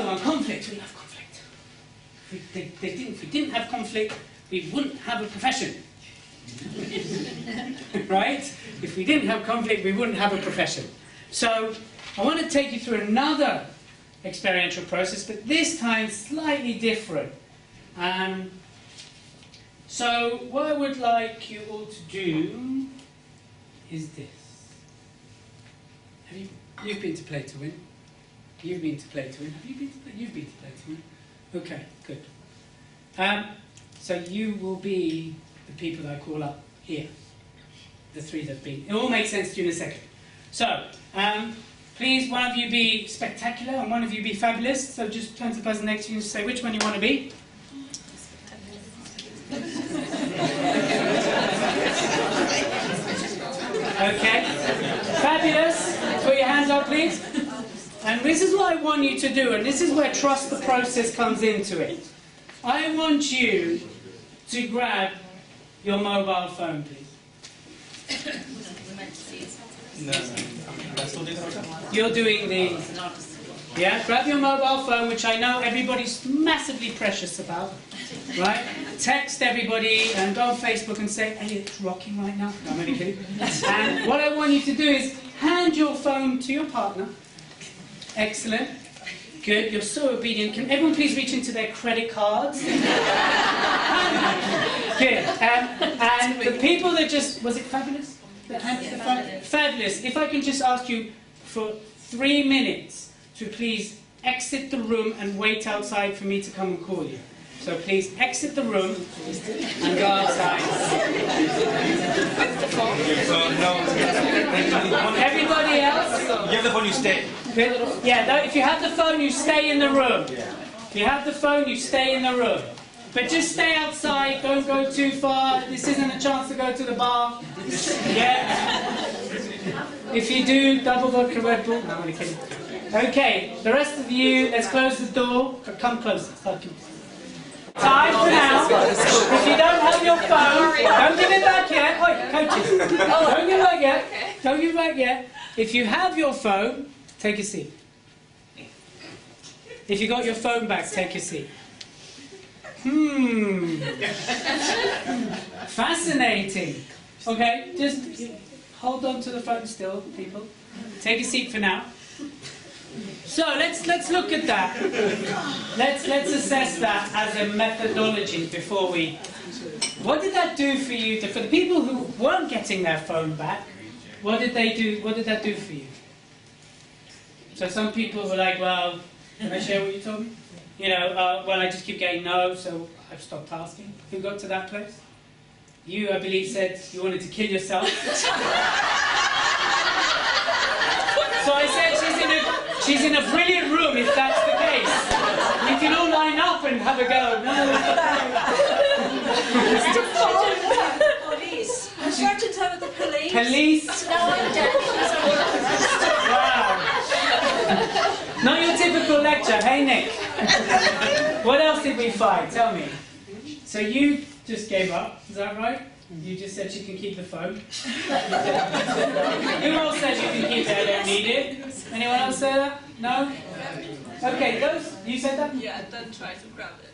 on conflict, we love conflict. If we didn't have conflict, we wouldn't have a profession. Right? If we didn't have conflict, we wouldn't have a profession. So I want to take you through another experiential process, but this time slightly different. So what I would like you all to do is this. You've been to Play to Win? You've been to Play to Win? Have you been to Play? You've been to Play to Win? Okay, good. So you will be the people that I call up here. The three that have been. It all makes sense to you in a second. So, please, one of you be spectacular and one of you be fabulous. So just turn to the person next to you and say which one you want to be. Okay. Fabulous. Put your hands up, please. And this is what I want you to do, and this is where trust the process comes into it. I want you to grab your mobile phone, please. You're doing the... Yeah, grab your mobile phone, which I know everybody's massively precious about. Right? Text everybody and go on Facebook and say, Elliot's rocking right now. No, I'm only kidding. And what I want you to do is hand your phone to your partner. Excellent. Good, you're so obedient. Can everyone please reach into their credit cards? Good. And the people that just... Was it fabulous? Fabulous. If I can just ask you for 3 minutes to please exit the room and wait outside for me to come and call you. So please exit the room and go outside. Everybody else? You have the phone, you stay. Yeah, if you have the phone, you stay in the room. If you have the phone, you stay in the room. But just stay outside, don't go too far. This isn't a chance to go to the bar. Yeah? If you do, double vodka Red Bull. No, I'm only kidding. Okay, the rest of you, let's close the door. Come closer. Time for now. If you don't have your phone, don't give it back yet. Wait, coaches. Don't give it back yet. Don't give it back yet. If you have your phone, take a seat. If you got your phone back, take a seat. Fascinating. Okay, just hold on to the phone still, people. Take a seat for now. So let's look at that. Let's assess that as a methodology before we. What did that do for you? For the people who weren't getting their phone back, what did they do? What did that do for you? So some people were like, well, can I share what you told me? You know, well, I just keep getting no, so I've stopped asking. Who got to that place? You, I believe, said you wanted to kill yourself. So I said she's in a brilliant room if that's the case. We can all line up and have a go. No. Police. I'm starting to have the police. Police? No, I'm dead. Wow. Not your typical lecture. Hey, Nick. What else did we find? Tell me. So you just gave up, is that right? You just said you can keep the phone. Who else says you can keep it? I don't need it. Anyone else say that? No? Okay, those. You said that? Yeah, don't try to grab it.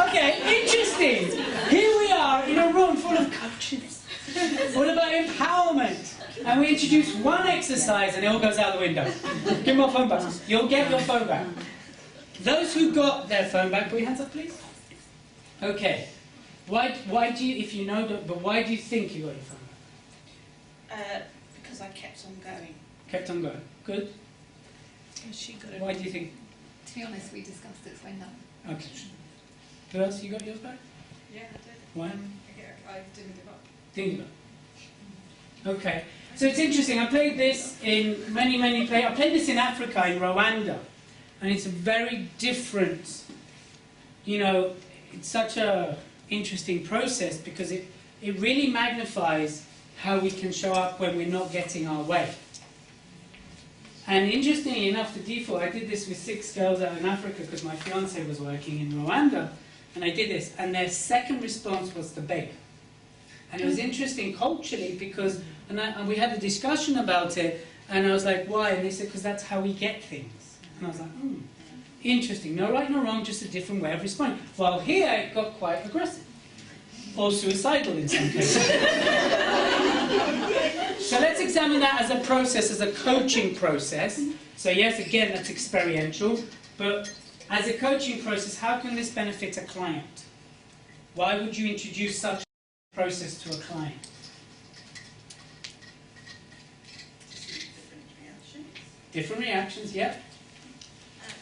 Okay, interesting. Here we are in a room full of coaches. What about empowerment? And we introduce one exercise and it all goes out the window. Give me your phone back. You'll get your phone back. Those who got their phone back, put your hands up, please. Okay. Why do you, if you know, but why do you think you got your phone back? Because I kept on going. Kept on going. Good. She got it. Why do you think? To be honest, we discussed it, so no. Okay. Who else you got yours back? Yeah, I did. Why? I didn't give up. Didn't give up. Okay. So it's interesting. I played this in many places. I played this in Africa, in Rwanda. And it's a very different, you know, it's such a interesting process because it really magnifies how we can show up when we're not getting our way. And interestingly enough, the default, I did this with 6 girls out in Africa because my fiancé was working in Rwanda. And I did this, and their second response was to beg. And it was interesting culturally because, and we had a discussion about it, And I was like, why? And they said, because that's how we get things. And I was like, interesting. No right, no wrong, just a different way of responding. While here, it got quite aggressive. Or suicidal in some cases. So let's examine that as a process, as a coaching process. So yes, again, that's experiential. But as a coaching process, how can this benefit a client? Why would you introduce such a process to a client? Different reactions, yeah. To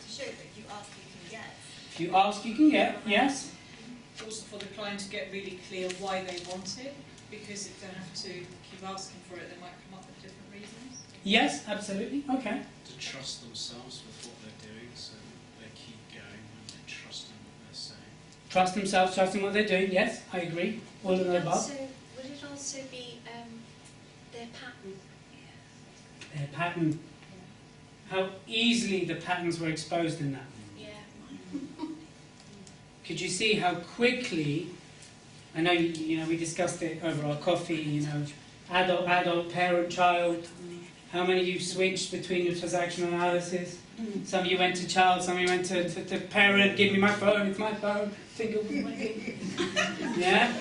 show that if you ask, you can get. If you ask, you can get, yes. Also for the client to get really clear why they want it, because if they have to keep asking for it, they might come up with different reasons. Yes, absolutely, okay. To trust themselves with what they're doing, so they keep going when they trust in what they're saying. Trust themselves, trusting what they're doing, yes, I agree. All of the above. Would it also be their pattern? Their pattern. How easily the patterns were exposed in that. Yeah. Could you see how quickly, I know, we discussed it over our coffee, adult, parent, child, how many of you switched between your transactional analysis? Some of you went to child, some of you went to parent, give me my phone, it's my phone, finger with my finger. Yeah?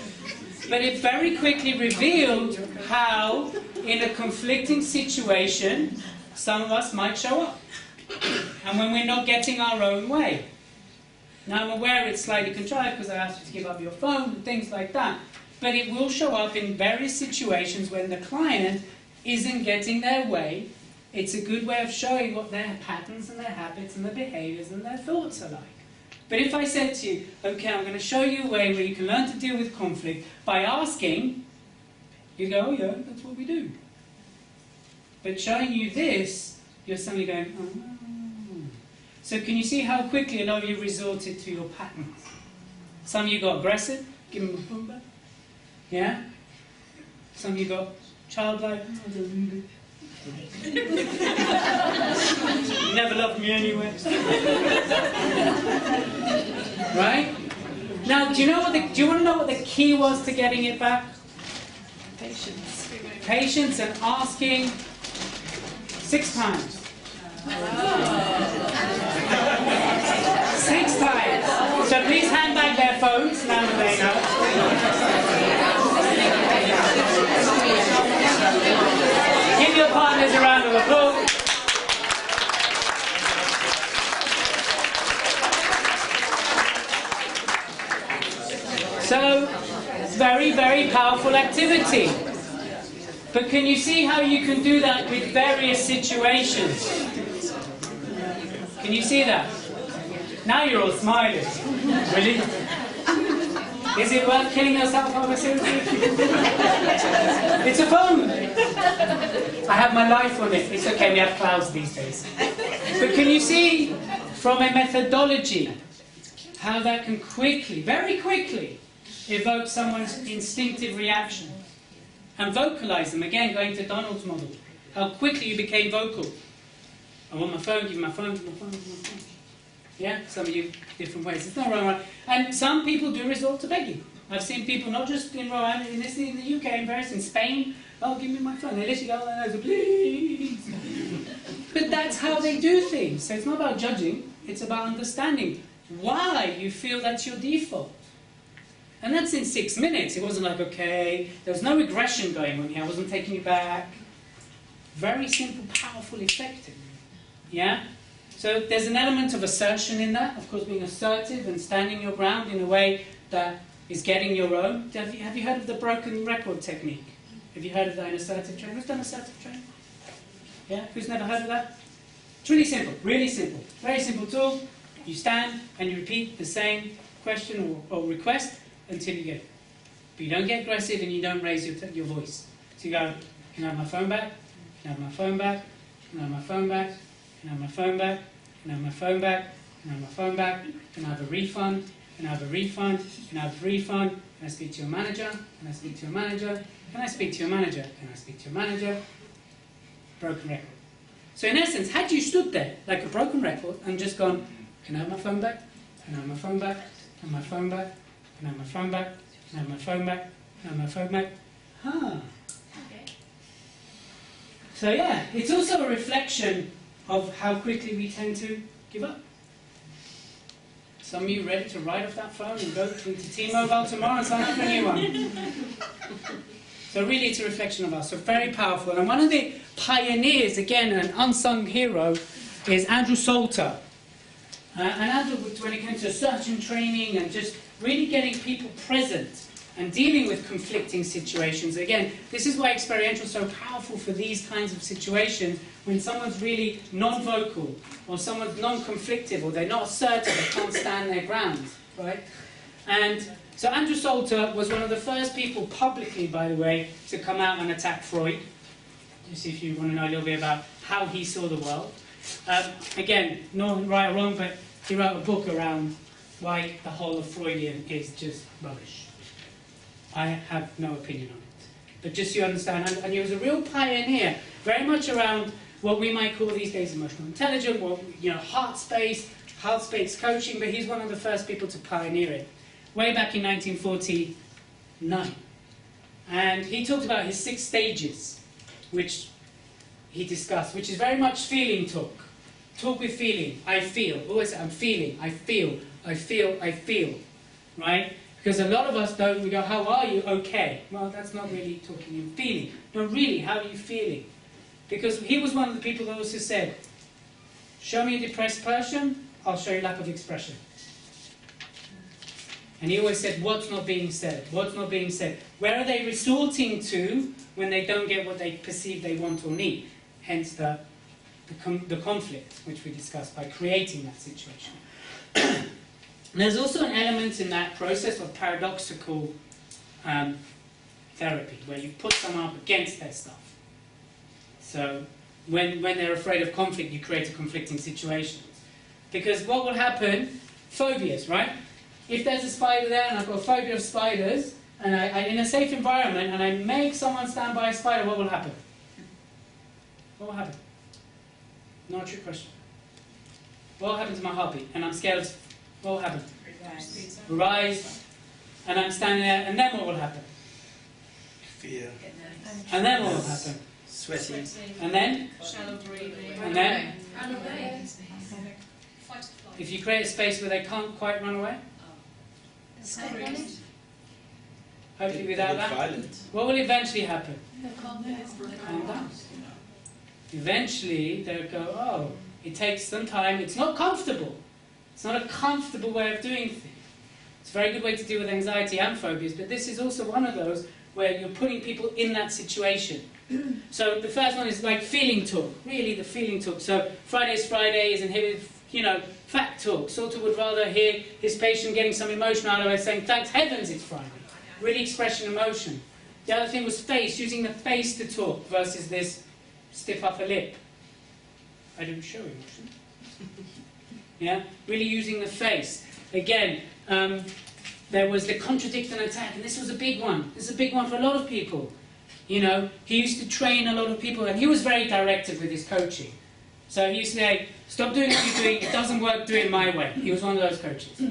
But it very quickly revealed how, in a conflicting situation, some of us might show up. And when we're not getting our own way. Now I'm aware it's slightly contrived because I asked you to give up your phone and things like that. But it will show up in various situations when the client isn't getting their way. It's a good way of showing what their patterns and their habits and their behaviors and their thoughts are like. But if I said to you, okay, I'm going to show you a way where you can learn to deal with conflict by asking, you go, oh yeah, that's what we do. But showing you this, you're suddenly going, oh. So can you see how quickly a lot of you resorted to your patterns? Some of you got aggressive, give them a phone back. Yeah? Some of you got childlike, you never loved me anyway. Right? Now, do you want to know what the key was to getting it back? Patience. Patience and asking 6 times. 6 times. So please hand back their phones now that they know. Give your partners a round of applause. So, very, very powerful activity. But can you see how you can do that with various situations? Can you see that? Now you're all smiling. Really? Is it worth killing yourself over seriously? It's a phone. I have my life on it. It's okay, we have clouds these days. But can you see from a methodology how that can quickly, very quickly, evoke someone's instinctive reaction? And vocalize them, again, going to Donald's model. How quickly you became vocal. I want my phone, give me my phone, give me my phone, give me my phone. Yeah, some of you, different ways. It's not wrong, right? And some people do resort to begging. I've seen people, not just in Rwanda, in the UK, in Paris, in Spain, oh, give me my phone. They literally go, oh, please. But that's how they do things. So it's not about judging, it's about understanding why you feel that's your default. And that's in 6 minutes. It wasn't like, okay, there was no regression going on here. I wasn't taking you back. Very simple, powerful, effective. Yeah? So there's an element of assertion in that. Of course, being assertive and standing your ground in a way that is getting your own. Have you heard of the broken record technique? Have you heard of that in assertive training? Who's done assertive training? Yeah? Who's never heard of that? It's really simple. Really simple. Very simple tool. You stand and you repeat the same question or request until you get it. But you don't get aggressive and you don't raise your voice. So you go, can I have my phone back? Can I have my phone back? Can I have my phone back? Can I have my phone back? Can I have my phone back? Can I have my phone back? Can I have a refund? Can I have a refund? Can I have a refund? Can I speak to your manager? Can I speak to your manager? Can I speak to your manager? Can I speak to your manager? Broken record. So in essence, had you stood there like a broken record and just gone, can I have my phone back? Can I have my phone back? Can I have my phone back? Can I have my phone back? Can I have my phone back? Can I have my phone back? Huh. So yeah, it's also a reflection of how quickly we tend to give up. Some of you ready to ride off that phone and go to T-Mobile tomorrow and sign up for a new one. So really it's a reflection of us, so very powerful. And one of the pioneers, again an unsung hero, is Andrew Salter. And Andrew, when it came to search and training and just really getting people present and dealing with conflicting situations. Again, this is why experiential is so powerful for these kinds of situations, when someone's really non-vocal, or someone's non-conflictive, or they're not assertive, they can't stand their ground, right? And so Andrew Salter was one of the first people publicly, by the way, to come out and attack Freud. Just if you want to know a little bit about how he saw the world. Again, not right or wrong, but he wrote a book around why the whole of Freudian is just rubbish. I have no opinion on it. But just so you understand, and he was a real pioneer, very much around what we might call these days emotional intelligence, heart space coaching, but he's one of the first people to pioneer it, way back in 1949. And he talked about his 6 stages, which he discussed, which is very much feeling talk. Talk with feeling. I feel. Always I'm feeling. I feel. I feel. I feel. Right? Because a lot of us don't, we go, how are you? Okay. Well, that's not really talking in feeling. No, really, how are you feeling? Because he was one of the people that also said, show me a depressed person, I'll show you lack of expression. And he always said, what's not being said? What's not being said? Where are they resorting to when they don't get what they perceive they want or need? Hence the conflict, which we discussed, by creating that situation. There's also an element in that process of paradoxical therapy, where you put someone up against their stuff. So when they're afraid of conflict, you create a conflicting situation. Because what will happen, phobias, right? If there's a spider there and I've got a phobia of spiders, and I in a safe environment, and I make someone stand by a spider, what will happen? What will happen? Not a trick question. What will happen to my heartbeat? And I'm scared of... What will happen? Rise. And I'm standing there, and then what will happen? Fear. And then what will happen? Sweating. And then? Shallow breathing. And then? Run away. Fight or flight. If you create a space where they can't quite run away, hopefully without that, Violent. what will eventually happen? Calm Calm down. Eventually they'll go, oh, it takes some time, it's not comfortable. It's not a comfortable way of doing things. It's a very good way to deal with anxiety and phobias, but this is also one of those where you're putting people in that situation. So the first one is like feeling talk, really the feeling talk. So Friday's Fridays and fact talk. Salter would rather hear his patient getting some emotion out of it, saying, thanks heavens it's Friday. Really expressing emotion. The other thing was face, using the face to talk versus this stiff upper lip. I didn't show emotion. Yeah, really using the face. Again, there was the contradict and attack, and this was a big one. This is a big one for a lot of people. You know, he used to train a lot of people, and he was very directive with his coaching. So he used to say, stop doing what you're doing, it doesn't work, do it my way. He was one of those coaches.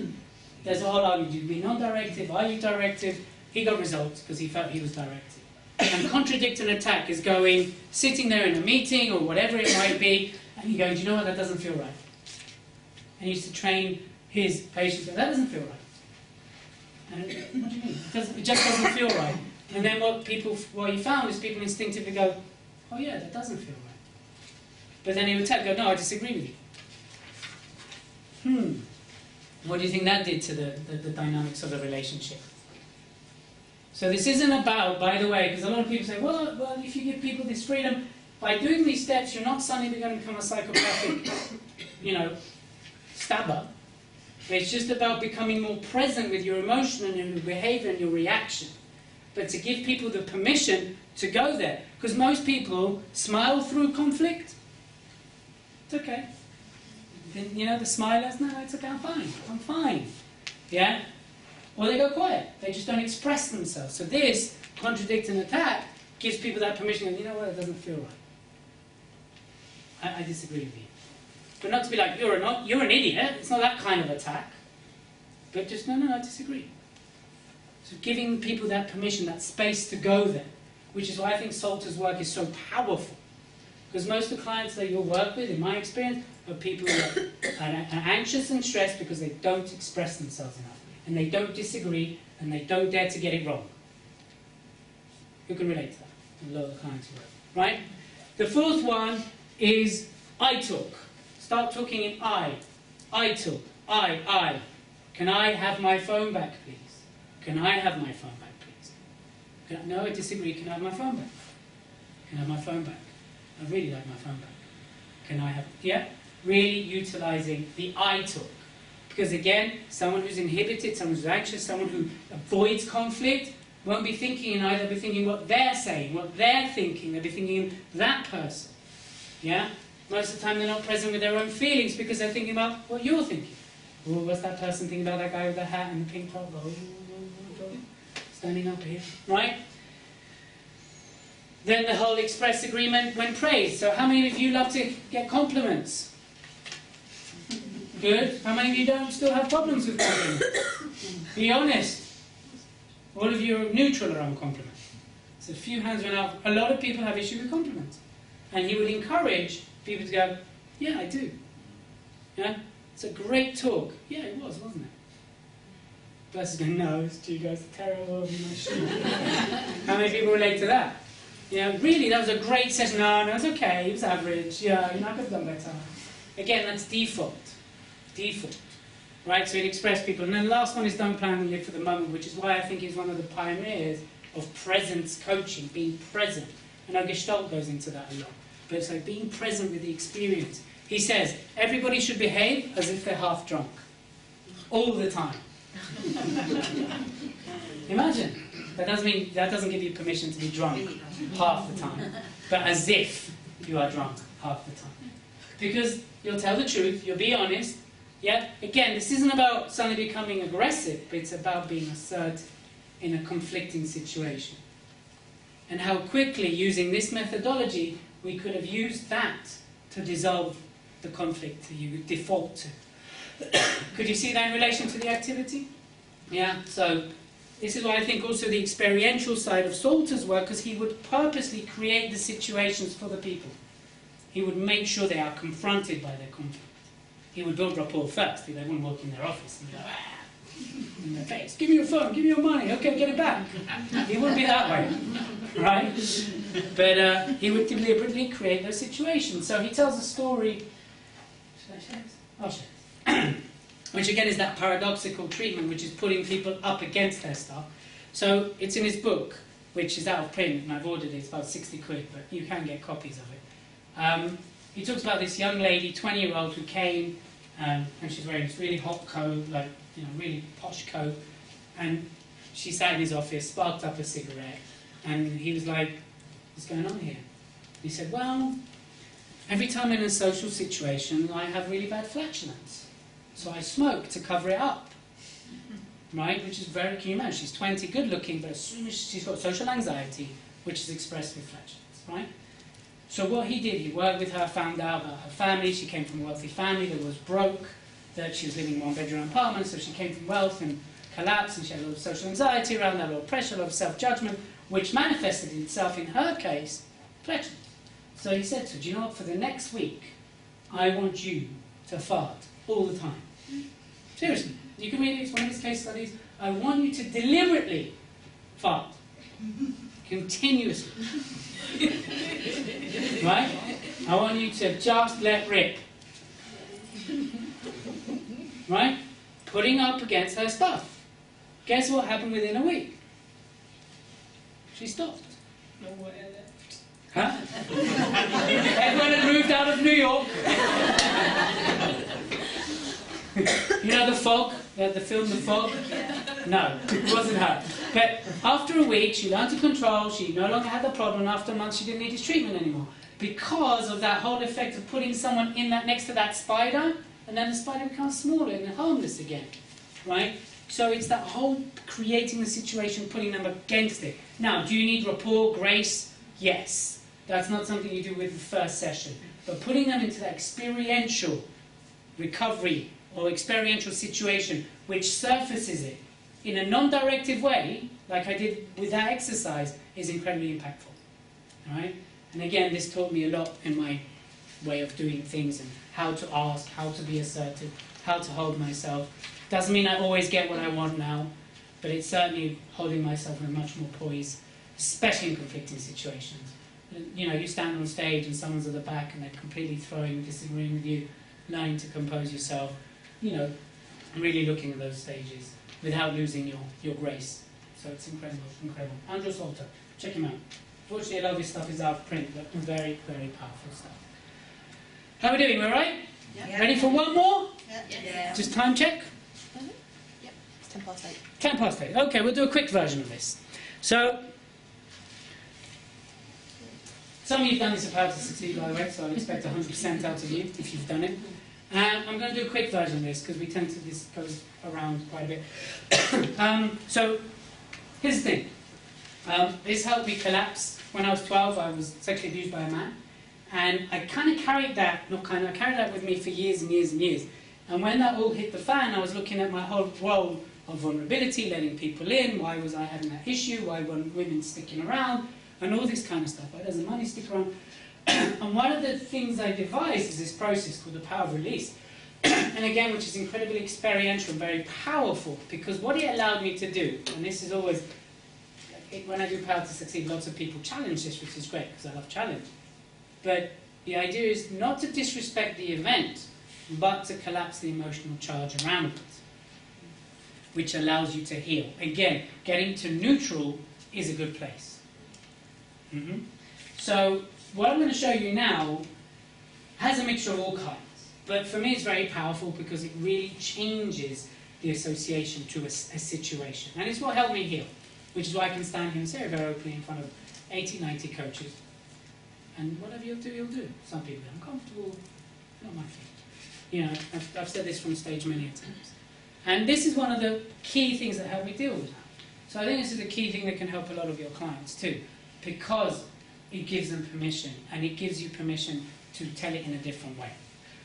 There's a whole argument, you be non-directive, are you directive? He got results because he felt he was directive. And contradict and attack is going, sitting there in a meeting or whatever it might be, and you go, do you know what, that doesn't feel right. And he used to train his patients, that doesn't feel right. And what do you mean? It just doesn't feel right. And then what he found is people instinctively go, oh yeah, that doesn't feel right. But then he would go, no, I disagree with you. What do you think that did to the dynamics of the relationship? So this isn't about, by the way, because a lot of people say, well, if you give people this freedom, by doing these steps, you're not suddenly going to become a psychopathic, stabber. It's just about becoming more present with your emotion and your behavior and your reaction. But to give people the permission to go there. Because most people smile through conflict. It's okay. Then, the smilers, no, it's okay, I'm fine. Yeah? Or they go quiet. They just don't express themselves. So this, contradict and attack, gives people that permission. You know what, it doesn't feel right. I disagree with you. But not to be like, you're an idiot. It's not that kind of attack. But just, no, I disagree. So giving people that permission, that space to go there, which is why I think Salter's work is so powerful. Because most of the clients that you'll work with, in my experience, are people who are anxious and stressed because they don't express themselves enough. And they don't disagree, and they don't dare to get it wrong. Who can relate to that? A lot of clients who work. Right? The fourth one is I talk. Start talking in I. I talk. I. Can I have my phone back, please? Can I have my phone back, please? No, I disagree. Can I have my phone back? Can I have my phone back? I really like my phone back. Can I have... Yeah? Really utilising the I talk. Because again, someone who's inhibited, someone who's anxious, someone who avoids conflict, won't be thinking in I, they'll be thinking what they're saying, what they're thinking, they'll be thinking in that person. Yeah? Most of the time they're not present with their own feelings because they're thinking about what you're thinking. Oh, what's that person thinking about that guy with the hat and the pink top? Oh, standing up here. Right? Then the whole express agreement when praised. So how many of you love to get compliments? Good. How many of you don't still have problems with compliments? Be honest. All of you are neutral around compliments. So a few hands went up. A lot of people have issue with compliments. And he would encourage people to go, yeah, I do. Yeah? It's a great talk. Yeah, it was, wasn't it? Versus going, no, you guys are terrible. How many people relate to that? Yeah, really, that was a great session. No, it's okay, it was average. Yeah, I could have done better. Again, that's default. Default. Right, so it expressed people. And then the last one is don't plan and live for the moment, which is why I think he's one of the pioneers of presence coaching, being present. I know Gestalt goes into that a lot. But it's like being present with the experience. He says, everybody should behave as if they're half drunk. All the time. Imagine. That doesn't give you permission to be drunk half the time. But as if you are drunk half the time. Because you'll tell the truth, you'll be honest. Yeah? Again, this isn't about suddenly becoming aggressive, but it's about being assertive in a conflicting situation. And how quickly, using this methodology, we could have used that to dissolve the conflict that you default to. Could you see that in relation to the activity? Yeah, so this is why I think also the experiential side of Salter's work, because he would purposely create the situations for the people. He would make sure they are confronted by their conflict. He would build rapport first. They wouldn't walk in their office and go, in their face, give me your phone, give me your money, okay, get it back. He wouldn't be that way, right? But he would deliberately create those situations. So he tells a story, should I share this? I'll share this. Which again is that paradoxical treatment, which is putting people up against their stuff. So it's in his book, which is out of print, and I've ordered it, it's about 60 quid, but you can get copies of it. He talks about this young lady, 20-year-old, who came, and she's wearing this really hot coat, like, you know, really posh coat, and she sat in his office, sparked up a cigarette, and he was like, what's going on here? He said, well, every time I'm in a social situation, I have really bad flatulence. So I smoke to cover it up. Right? Which is very, can you imagine? She's 20, good looking, but as soon as she's got social anxiety, which is expressed with flatulence. Right? So what he did, he worked with her, found out about her family. She came from a wealthy family that was broke, that she was living in a one-bedroom apartment, so she came from wealth and collapsed, and she had a lot of social anxiety around that, a lot of pressure, a lot of self-judgment, which manifested itself, in her case, flatulence. So he said to her, do you know what, for the next week, I want you to fart all the time. Seriously, you can read it, it's one of his case studies. I want you to deliberately fart. Continuously. Right? I want you to just let rip. Right? Putting up against her stuff. Guess what happened within a week? She stopped. Nowhere left. Huh? Everyone had moved out of New York. You know The Fog? The film The Fog? No, it wasn't her. But after a week, she learned to control, she no longer had the problem, and after a month she didn't need his treatment anymore. Because of that whole effect of putting someone in that next to that spider, and then the spider becomes smaller and harmless again. Right? So it's that whole creating the situation, putting them against it. Now, do you need rapport, grace? Yes. That's not something you do with the first session. But putting them into that experiential recovery or experiential situation which surfaces it in a non-directive way, like I did with that exercise, is incredibly impactful. All right? And again, this taught me a lot in my way of doing things and how to ask, how to be assertive, how to hold myself. Doesn't mean I always get what I want now, but it's certainly holding myself in a much more poise, especially in conflicting situations. You know, you stand on stage and someone's at the back and they're completely disagreeing with you, learning to compose yourself, you know, really looking at those stages without losing your grace. So it's incredible, incredible. Andrew Salter, check him out. Fortunately, a lot of his stuff is out of print, but very, very powerful stuff. How are we doing? All right? Yeah. Ready for one more? Yeah. Just time check? Yep. It's 8:10. 8:10. Okay, we'll do a quick version of this. So, some of you have done this at How to Succeed, by the way, so I'll expect 100% out of you if you've done it. I'm going to do a quick version of this because we tend to, this goes around quite a bit. So, here's the thing. This helped me collapse. When I was 12, I was sexually abused by a man. And I kind of carried that, I carried that with me for years and years and years. And when that all hit the fan, I was looking at my whole role of vulnerability, letting people in, why was I having that issue, why weren't women sticking around, and all this kind of stuff. Why doesn't money stick around? And one of the things I devised is this process called the power of release. And again, which is incredibly experiential and very powerful, because what it allowed me to do, and this is always, when I do Power to Succeed, lots of people challenge this, which is great, because I love challenge. But the idea is not to disrespect the event, but to collapse the emotional charge around it, which allows you to heal. Again, getting to neutral is a good place. So, what I'm going to show you now has a mixture of all kinds. But for me, it's very powerful because it really changes the association to a situation. And it's what helped me heal, which is why I can stand here and say it very openly in front of 80, 90 coaches. And whatever you'll do, you'll do. Some people are uncomfortable, not my thing. You know, I've said this from stage many times. And this is one of the key things that help me deal with that. So I think this is a key thing that can help a lot of your clients too, because it gives them permission, and it gives you permission to tell it in a different way.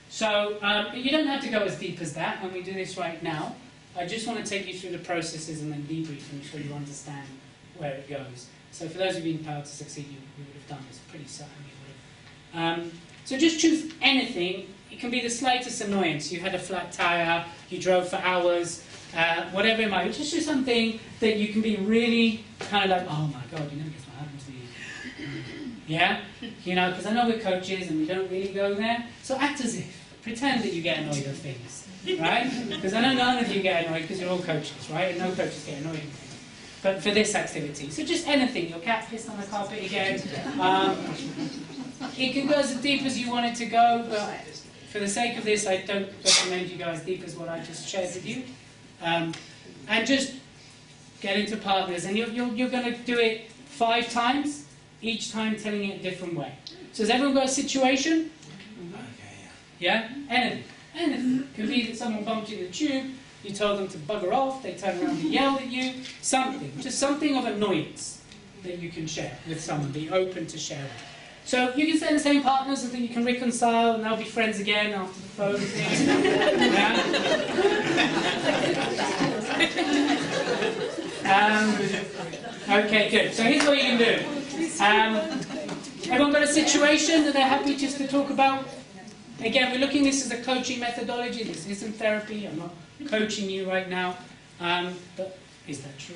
So you don't have to go as deep as that, and we do this right now. I just want to take you through the processes and then debrief them so you understand where it goes. So for those of you in Power to Succeed, you would have done this pretty certainly. You would have. So just choose anything. It can be the slightest annoyance. You had a flat tire, you drove for hours, whatever it might be. Just choose something that you can be really kind of like, oh my God, you never guess what happened to me. Yeah? You know, because I know we're coaches and we don't really go there. So act as if. Pretend that you get annoyed at things. Right? Because I know none of you get annoyed because you're all coaches, right? And no coaches get annoyed at things. But for this activity. So just anything. Your cat pissed on the carpet again. It can go as deep as you want it to go, but for the sake of this, I don't recommend you go as deep as what I just shared with you. And just get into partners. And you're going to do it 5 times, each time telling it a different way. So has everyone got a situation? Yeah? Anything. Anything. It could be that someone bumped you in the tube, you told them to bugger off, they turned around and yelled at you. Something. Just something of annoyance that you can share with someone, be open to sharing. So you can stay in the same partners until you can reconcile and they'll be friends again after the phone thing. Okay, good. So here's what you can do. Everyone got a situation that they're happy just to talk about? Again, we're looking at this as a coaching methodology. This isn't therapy. I'm not coaching you right now. But is that true?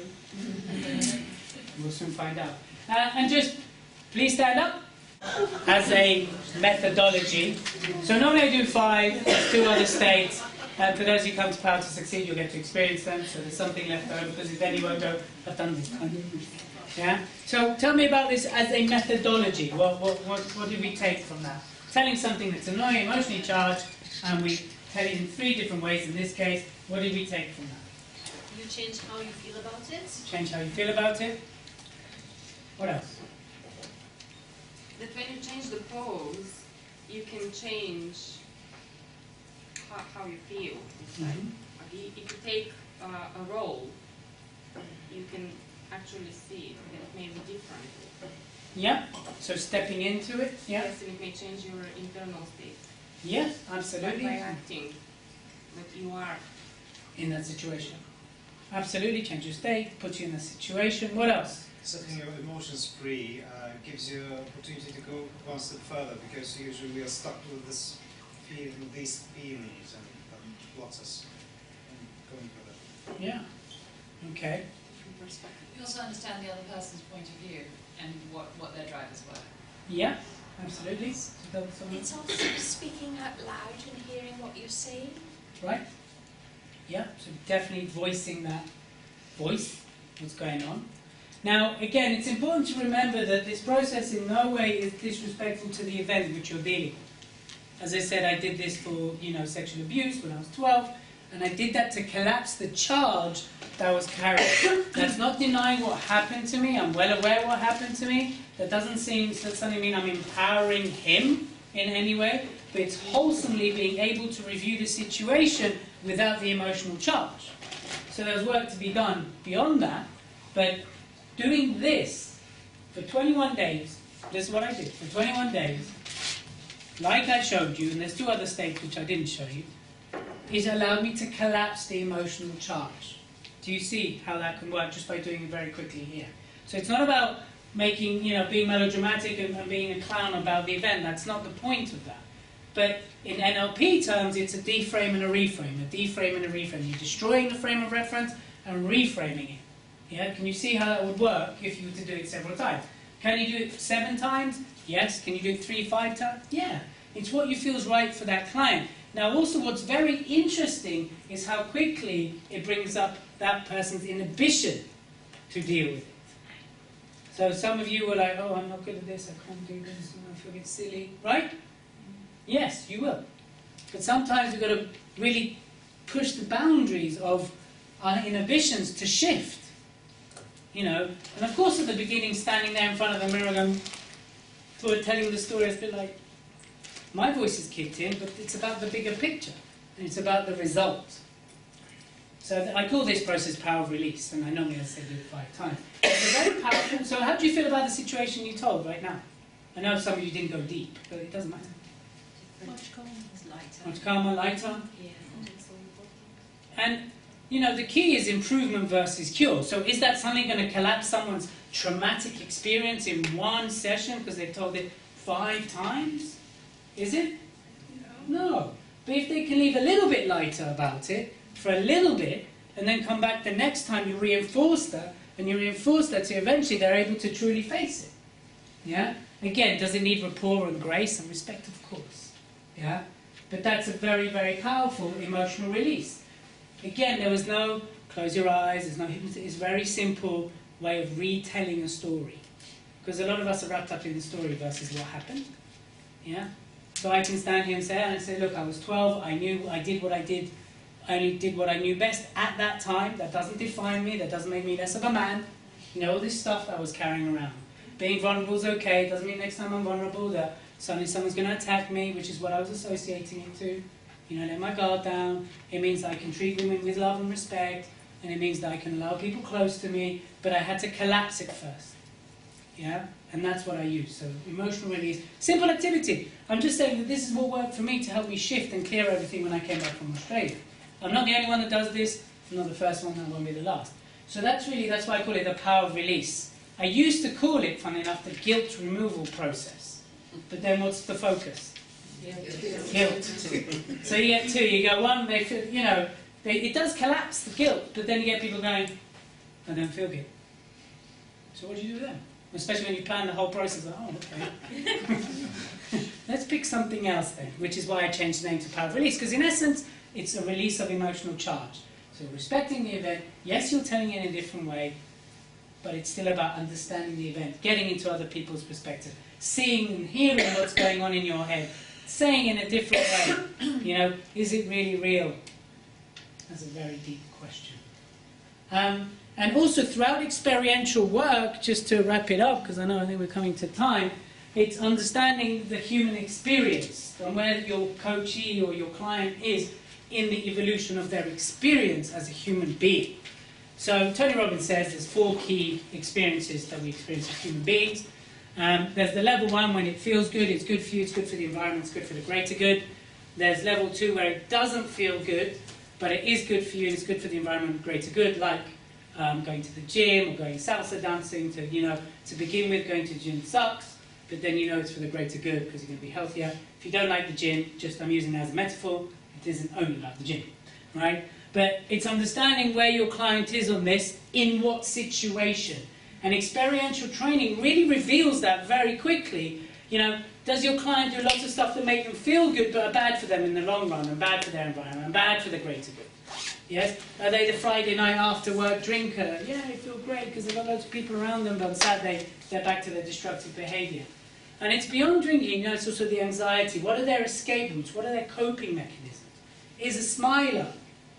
We'll soon find out. And just please stand up. As a methodology. So normally I do 5, there's 2 other states. And for those who come to Power to Succeed, you'll get to experience them. So there's something left over, because then you won't go, I've done this. Yeah? So tell me about this as a methodology. What did we take from that? Telling something that's annoying, emotionally charged, and we tell it in 3 different ways in this case. What did we take from that? You change how you feel about it. Change how you feel about it. What else? That when you change the pose, you can change how you feel. If you take a role, you can actually see it, and it may be different. Yeah, so stepping into it, yeah. Yes, and it may change your internal state. Yes, absolutely. By acting that you are in that situation. Absolutely, change your state, put you in a situation. What else? Setting your emotions free gives you an opportunity to go one step further, because usually we are stuck with this feeling, these feelings, and that blocks us from going further. Yeah. Okay. You also understand the other person's point of view and what their drivers were. Yeah, absolutely. It's also speaking out loud and hearing what you're saying. Right? Yeah, so definitely voicing that voice, what's going on. Now, again, it's important to remember that this process in no way is disrespectful to the event which you're dealing with. As I said, I did this for, sexual abuse when I was 12, and I did that to collapse the charge that was carried. That's not denying what happened to me. I'm well aware what happened to me. That doesn't suddenly mean I'm empowering him in any way, but it's wholesomely being able to review the situation without the emotional charge. So there's work to be done beyond that, but doing this for 21 days, this is what I did, for 21 days, like I showed you, and there's 2 other states which I didn't show you, it allowed me to collapse the emotional charge. Do you see how that can work just by doing it very quickly here? So it's not about making, being melodramatic and being a clown about the event. That's not the point of that. But in NLP terms, it's a deframe and a reframe. A deframe and a reframe. You're destroying the frame of reference and reframing it. Yeah? Can you see how that would work if you were to do it several times? Can you do it 7 times? Yes. Can you do it 3, 5 times? Yeah. It's what you feel is right for that client. Now, also what's very interesting is how quickly it brings up that person's inhibition to deal with it. So some of you were like, oh, I'm not good at this, I can't do this, I feel it's silly. Right? Yes, you will. But sometimes we've got to really push the boundaries of our inhibitions to shift. And of course at the beginning, standing there in front of the mirror going, telling the story, it's a bit like, my voice is kicked in, but it's about the bigger picture, and it's about the result. So I call this process power of release, and I normally say do it 5 times. It's a very powerful. So how do you feel about the situation you told right now? I know some of you didn't go deep, but it doesn't matter. Much calmer. Much calmer, lighter. Yeah. And, the key is improvement versus cure. So is that something going to collapse someone's traumatic experience in 1 session because they've told it 5 times? Is it? No. But if they can leave a little bit lighter about it, for a little bit, and then come back the next time, you reinforce that, and you reinforce that, so eventually they're able to truly face it. Yeah? Again, does it need rapport and grace and respect? Of course. Yeah? But that's a very, very powerful emotional release. Again, there was no close your eyes, there's no hypnosis. It's a very simple way of retelling a story. Because a lot of us are wrapped up in the story versus what happened. Yeah? So I can stand here and say, look, I was 12, I did what I did, I only did what I knew best at that time. That doesn't define me, that doesn't make me less of a man. All this stuff that I was carrying around. Being vulnerable is okay, it doesn't mean next time I'm vulnerable that suddenly someone's going to attack me, which is what I was associating it to. Let my guard down. It means that I can treat women with love and respect, and it means that I can allow people close to me, but I had to collapse it first. Yeah? And that's what I use. So emotional release. Simple activity. I'm just saying that this is what worked for me to help me shift and clear everything when I came back from Australia. I'm not the only one that does this. I'm not the first one, and I won't be the last. So that's why I call it the power of release. I used to call it, funny enough, the guilt removal process. But then what's the focus? Guilt. So you get 2. You go 1, they feel, it does collapse the guilt, but then you get people going, I don't feel guilt. So what do you do then? Especially when you plan the whole process, like, oh, okay. Let's pick something else then, which is why I changed the name to Power of Release, because in essence, it's a release of emotional charge. So respecting the event, yes, you're telling it in a different way, but it's still about understanding the event, getting into other people's perspective, seeing and hearing what's going on in your head, saying in a different way, is it really real? That's a very deep question. And also throughout experiential work, just to wrap it up, because I think we're coming to time, it's understanding the human experience and where your coachee or your client is in the evolution of their experience as a human being. So Tony Robbins says there's 4 key experiences that we experience as human beings. There's the level 1 when it feels good, it's good for you, it's good for the environment, it's good for the greater good. There's level 2 where it doesn't feel good, but it is good for you and it's good for the environment, greater good, like going to the gym or going salsa dancing. To begin with, going to the gym sucks, but then you know it's for the greater good because you're going to be healthier. If you don't like the gym, I'm using it as a metaphor, it isn't only like the gym, right? But it's understanding where your client is on this, in what situation. And experiential training really reveals that very quickly. Does your client do lots of stuff that make them feel good but are bad for them in the long run, and bad for their environment, and bad for the greater good? Yes? Are they the Friday night after work drinker? Yeah, they feel great because they've got loads of people around them, but on Saturday they're back to their destructive behaviour. And it's beyond drinking, it's also the anxiety. What are their escape routes? What are their coping mechanisms? Is a smiler,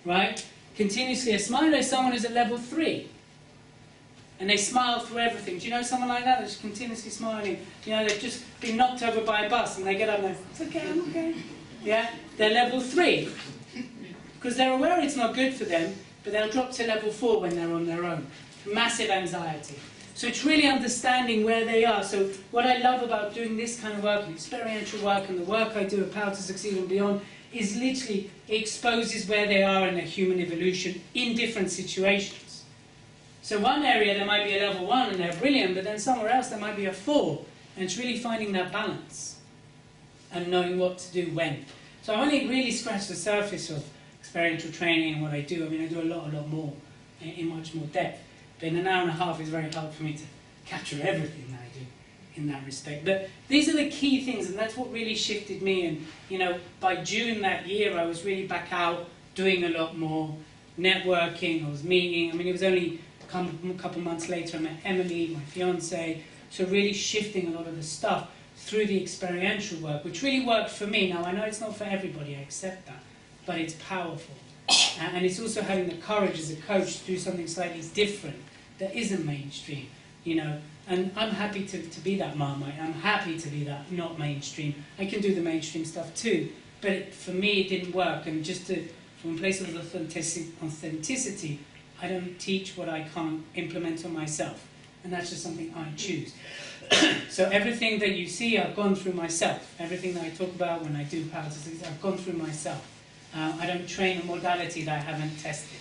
right? Continuously, a smiler is someone who's at level 3. And they smile through everything. Do you know someone like that? They're just continuously smiling. They've just been knocked over by a bus and they get up and they're, it's okay, I'm okay. Yeah? They're level 3. Because they're aware it's not good for them, but they'll drop to level 4 when they're on their own. Massive anxiety. So it's really understanding where they are. So what I love about doing this kind of work, experiential work, and the work I do at Power to Succeed and Beyond, is literally exposes where they are in their human evolution in different situations. So one area there might be a level 1 and they're brilliant, but then somewhere else there might be a 4. And it's really finding that balance and knowing what to do when. So I only really scratched the surface of experiential training and what I do. I mean, I do a lot more, in much more depth. But in an hour and a half, it's very hard for me to capture everything that I do in that respect. But these are the key things, and that's what really shifted me. And, by June that year, I was really back out, doing a lot more, networking, I was meeting. I mean, it was only a couple months later, I met Emily, my fiancée. So really shifting a lot of the stuff through the experiential work, which really worked for me. Now, I know it's not for everybody, I accept that, but it's powerful. And it's also having the courage as a coach to do something slightly different that isn't mainstream, And I'm happy to be that Marmite. I'm happy to be that not mainstream. I can do the mainstream stuff too, but for me it didn't work. And from a place of authenticity, I don't teach what I can't implement on myself. And that's just something I choose. So everything that you see, I've gone through myself. Everything that I talk about when I do Power to Succeed, I've gone through myself. I don't train a modality that I haven't tested,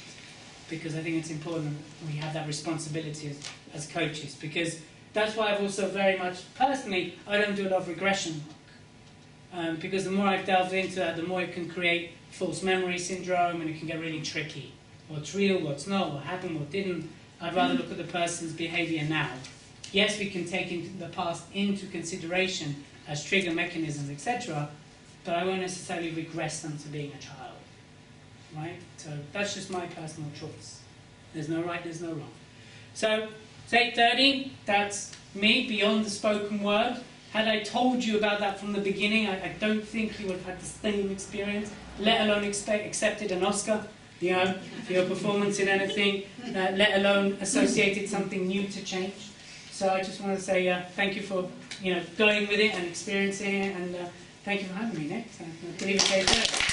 because I think it's important we have that responsibility as coaches, because that's why I've also very much, personally, I don't do a lot of regression work. Because the more I've delved into that, the more it can create false memory syndrome, and it can get really tricky. What's real, what's not, what happened, what didn't. I'd rather look at the person's behaviour now. Yes, we can take the past into consideration as trigger mechanisms, etc., but I won't necessarily regress them to being a child, right? So that's just my personal choice. There's no right, there's no wrong. So, it's 8:30, that's me, beyond the spoken word. Had I told you about that from the beginning, I don't think you would have had the same experience, let alone accepted an Oscar, for your performance in anything, let alone associated something new to change. So I just want to say thank you for going with it and experiencing it, and thank you for having me, Nick. I believe it's 8:30.